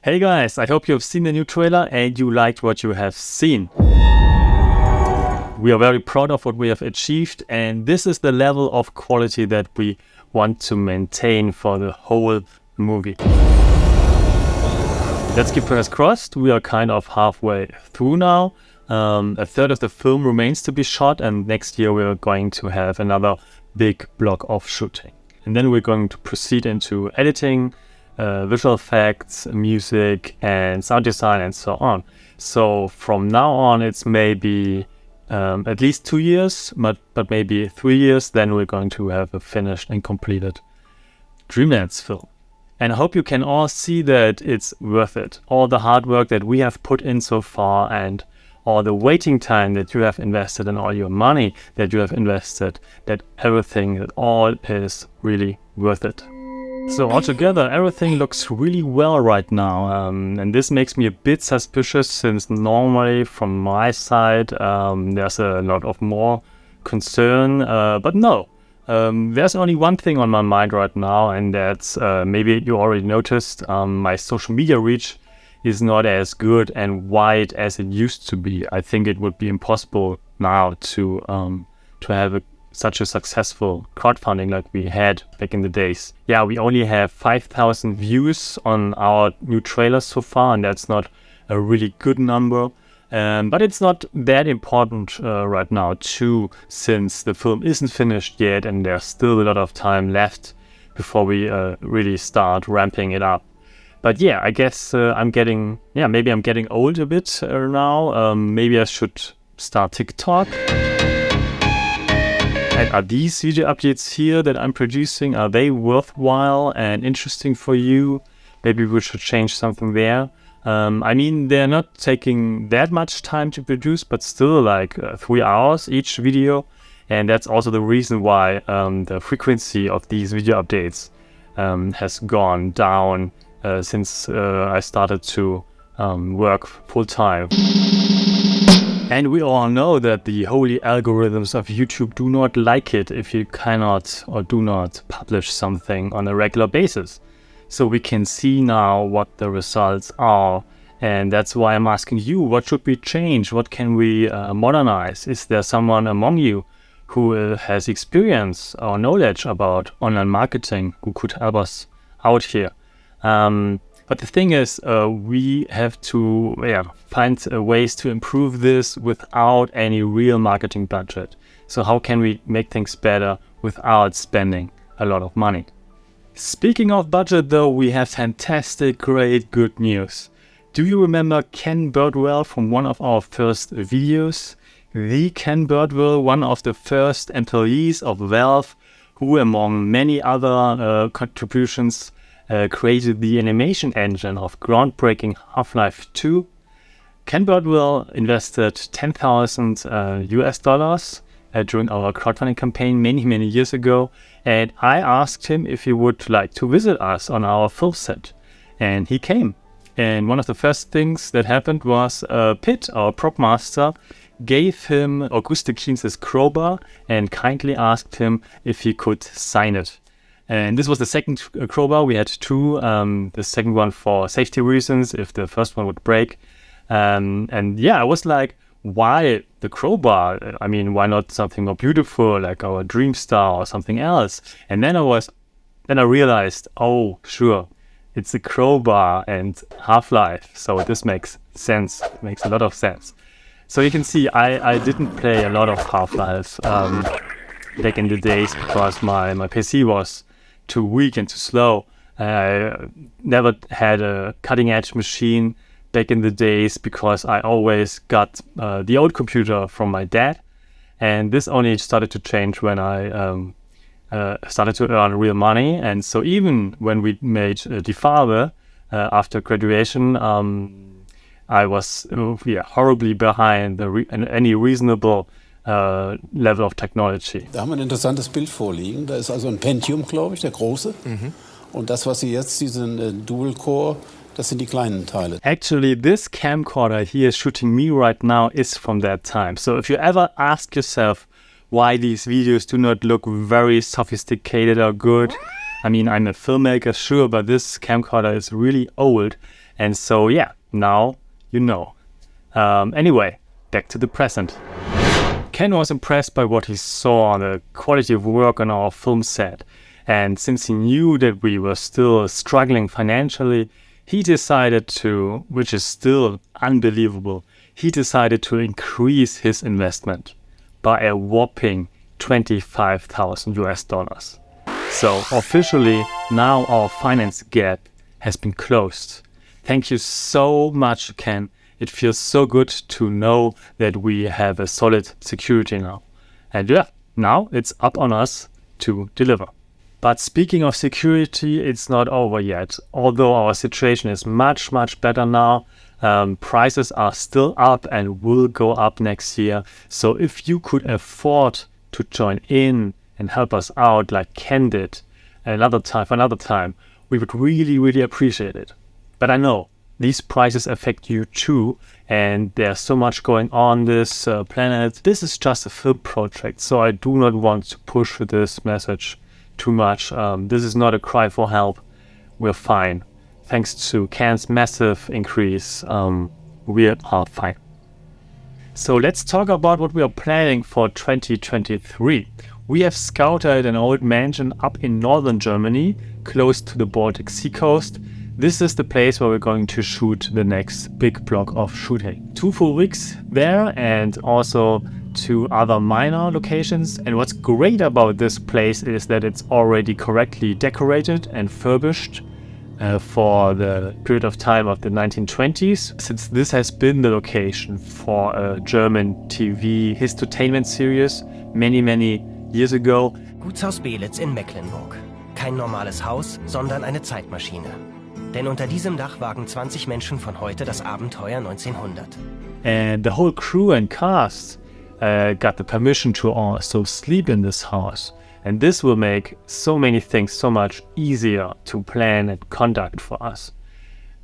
Hey guys, I hope you have seen the new trailer and you liked what you have seen. We are very proud of what we have achieved, and this is the level of quality that we want to maintain for the whole movie. Let's keep fingers crossed. We are kind of halfway through now. A third of the film remains to be shot, and next year we are going to have another big block of shooting. And then we're going to proceed into editing, visual effects, music, and sound design, and so on. So from now on, it's maybe at least 2 years, but maybe 3 years. Then we're going to have a finished and completed DREAMLANDS film. And I hope you can all see that it's worth it. All the hard work that we have put in so far, and all the waiting time that you have invested, and all your money that you have invested, that everything, that all is really worth it. So altogether, everything looks really well right now, and this makes me a bit suspicious, since normally from my side there's a lot of more concern, but no. There's only one thing on my mind right now, and that's, maybe you already noticed, my social media reach is not as good and wide as it used to be. I think it would be impossible now to have such a successful crowdfunding like we had back in the days. Yeah, we only have 5,000 views on our new trailer so far, and that's not a really good number. But it's not that important right now too, since the film isn't finished yet and there's still a lot of time left before we really start ramping it up. But yeah, I guess maybe I'm getting old a bit now. Maybe I should start TikTok. And are these video updates here that I'm producing, are they worthwhile and interesting for you? Maybe we should change something there. I mean, they're not taking that much time to produce, but still like 3 hours each video. And that's also the reason why the frequency of these video updates has gone down since I started to work full-time. And we all know that the holy algorithms of YouTube do not like it if you cannot or do not publish something on a regular basis. So we can see now what the results are, and that's why I'm asking you, what should we change? What can we modernize? Is there someone among you who has experience or knowledge about online marketing who could help us out here? But the thing is, we have to find ways to improve this without any real marketing budget. So how can we make things better without spending a lot of money? Speaking of budget though, we have fantastic, great, good news. Do you remember Ken Birdwell from one of our first videos? The Ken Birdwell, one of the first employees of Valve, who among many other contributions created the animation engine of groundbreaking Half-Life 2. Ken Birdwell invested $10,000 US during our crowdfunding campaign many years ago, and I asked him if he would like to visit us on our film set, and he came. And one of the first things that happened was Pitt, our prop master, gave him Auguste Klins's crowbar and kindly asked him if he could sign it. And this was the second crowbar. We had 2, the second one for safety reasons, if the first one would break. And yeah, I was like, why the crowbar? I mean, why not something more beautiful, like our Dream Star or something else? And then I realized, oh, sure, it's a crowbar and Half-Life. So this makes sense, it makes a lot of sense. So you can see, I didn't play a lot of Half-Life back in the days because my PC was too weak and too slow. I never had a cutting-edge machine back in the days because I always got the old computer from my dad, and this only started to change when I started to earn real money. And so even when we made Die Farbe after graduation, I was horribly behind any reasonable level of technology. Da haben wir ein interessantes Bild vorliegen. Da ist also ein Pentium, glaube ich, der große. Und das, was Sie jetzt, diesen Dual-Core, das sind die kleinen Teile. Actually, this camcorder here shooting me right now is from that time. So if you ever ask yourself why these videos do not look very sophisticated or good, I mean, I'm a filmmaker, sure, but this camcorder is really old. And so, yeah, now you know. Anyway, back to the present. Ken was impressed by what he saw, the quality of work on our film set. And since he knew that we were still struggling financially, he decided to, which is still unbelievable, he decided to increase his investment by a whopping 25,000 US dollars. So officially, now our finance gap has been closed. Thank you so much, Ken. It feels so good to know that we have a solid security now. And yeah, now it's up on us to deliver. But speaking of security, it's not over yet. Although our situation is much, much better now, prices are still up and will go up next year. So if you could afford to join in and help us out like Ken did for another time, we would really, really appreciate it. But I know these prices affect you too, and there's so much going on this planet. This is just a film project, so I do not want to push this message too much. This is not a cry for help. We're fine. Thanks to Ken's massive increase, we are fine. So let's talk about what we are planning for 2023. We have scouted an old mansion up in northern Germany, close to the Baltic Sea coast. This is the place where we're going to shoot the next big block of shooting. 2 full weeks there and also 2 other minor locations. And what's great about this place is that it's already correctly decorated and furbished for the period of time of the 1920s, since this has been the location for a German TV histotainment series many years ago. Gutshaus Belitz in Mecklenburg. Kein normales Haus, sondern eine Zeitmaschine. Denn unter diesem Dach wagen 20 Menschen von heute das Abenteuer 1900. And the whole crew and cast got the permission to also sleep in this house. And this will make so many things so much easier to plan and conduct for us.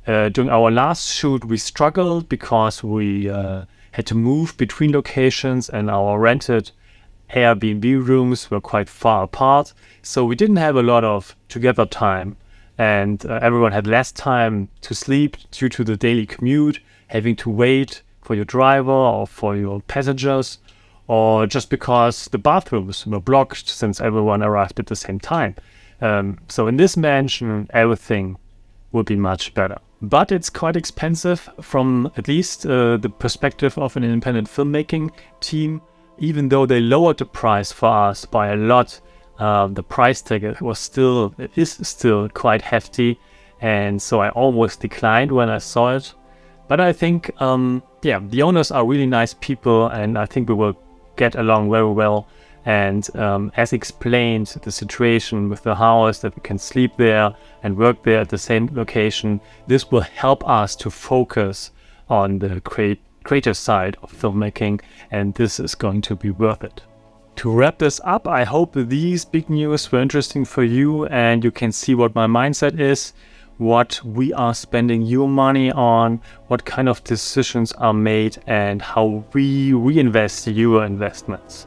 During our last shoot, we struggled because we had to move between locations and our rented Airbnb rooms were quite far apart. So we didn't have a lot of together time. And everyone had less time to sleep due to the daily commute, having to wait for your driver or for your passengers, or just because the bathrooms were blocked since everyone arrived at the same time. So in this mansion, everything will be much better. But it's quite expensive from at least the perspective of an independent filmmaking team. Even though they lowered the price for us by a lot, the price tag is still quite hefty, and so I almost declined when I saw it. But I think, the owners are really nice people, and I think we will get along very well. And as explained, the situation with the house, that we can sleep there and work there at the same location, this will help us to focus on the creative side of filmmaking, and this is going to be worth it. To wrap this up, I hope these big news were interesting for you and you can see what my mindset is, what we are spending your money on, what kind of decisions are made, and how we reinvest your investments.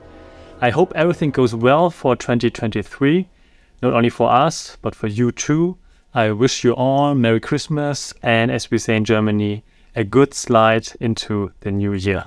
I hope everything goes well for 2023, not only for us, but for you too. I wish you all Merry Christmas and, as we say in Germany, a good slide into the new year.